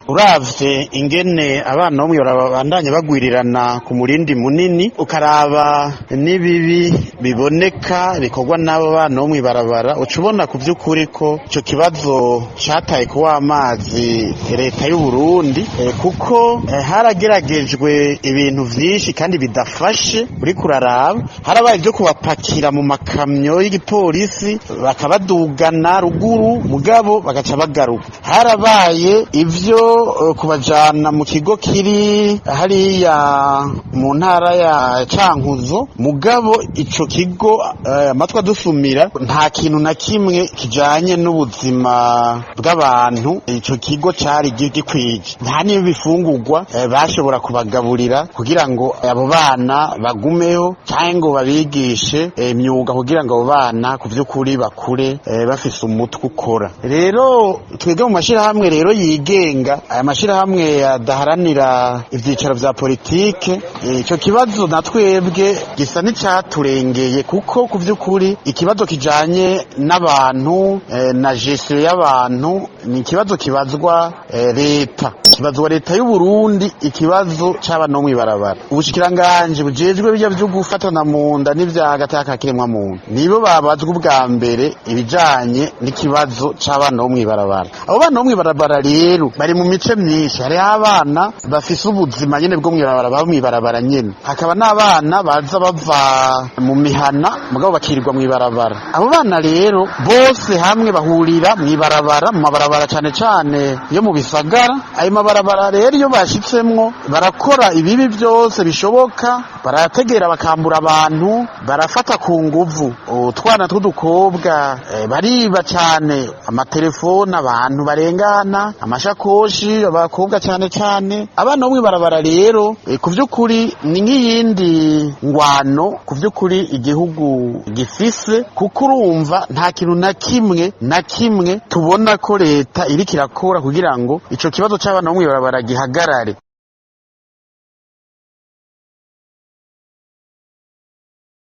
uravye ingene abana bo mw'ibarabara babandanya bagwirirana ku murindi munini, ukaraba n'ibibi biboneka bikorwa n'abo bana bo mw'ibarabara, uca ubona ku vy'ukuri ko ico kibazo cataye kuwa amazi leta y'u Burundi, kuko harageragejwe ibintu vyinshi kandi bidafashe. Uriko uraraba harabaye ivyo kubapakira mu makamyo y'igipolisi bakabadugana ruguru, mugabo bagaca bagaruka. Harabaye ivyo kubajana mu kigo kiri hariya mu ntara ya Cankuzo, mugabo ico kigo amatwa dusumira nta kintu na kimwe kijanye n'ubuzima bw'abantu ico kigo cari gikwije. Nta n'ibifungurwa bashobora kubagaburira kugira ngo abo bana bagumeho canke ngo babigishe imyuga kugira ngo abo bana ku vy'ukuri bakure bafise umutwe ukora. Rero twebwe mu mashirahamwe rero yigenga, aya mashirahamwe adaharanira ivyicaro vya politike, ico kibazo na twebwe gisa n'icaturengeye, kuko ku vy'ukuri ikibazo kijanye n'abantu na gestion y'abantu ni ikibazo kibazwa leta, kibazwa leta y'u Burundi, ikibazo c'abana bo mw'ibarabara. Ubushikiranganji bujejwe bijya vyo gufatana mu nda n'ivyagataka ka kiremwa muntu nibo babazwa ubwa mbere ibijanye n'ikibazo c'abana bo mw'ibarabara. Abo bana bo mw'ibarabara rero bari mu mice myinshi, hariho abana bafise ubuzima nyene bwo mw'ibarabara, baba mw'ibarabara nyene, hakaba n'abana baza bava mu mihana mugabo bakirirwa mw'ibarabara. Abo bana rero bose hamwe bahurira mw'ibarabara, mu mabarabara cane cane yo mu bisagara. Ayo mabarabara rero iyo bashitsemwo barakora ibibi vyose bishoboka, barategera bakambura abantu, barafata ku nguvu utwana tw'udukobwa, bariba cane amatelefone, abantu barengana amashakoshi, abakobwa cane cane. Abana bo mw'ibarabara rero ku vy'ukuri ni nk'iyindi ngwano ku vy'ukuri igihugu gifise, kuko urumva nta kintu na kimwe tubona ko leta iriko irakora kugira ngo ico kibazo c'abana bo mw'ibarabara gihagarare.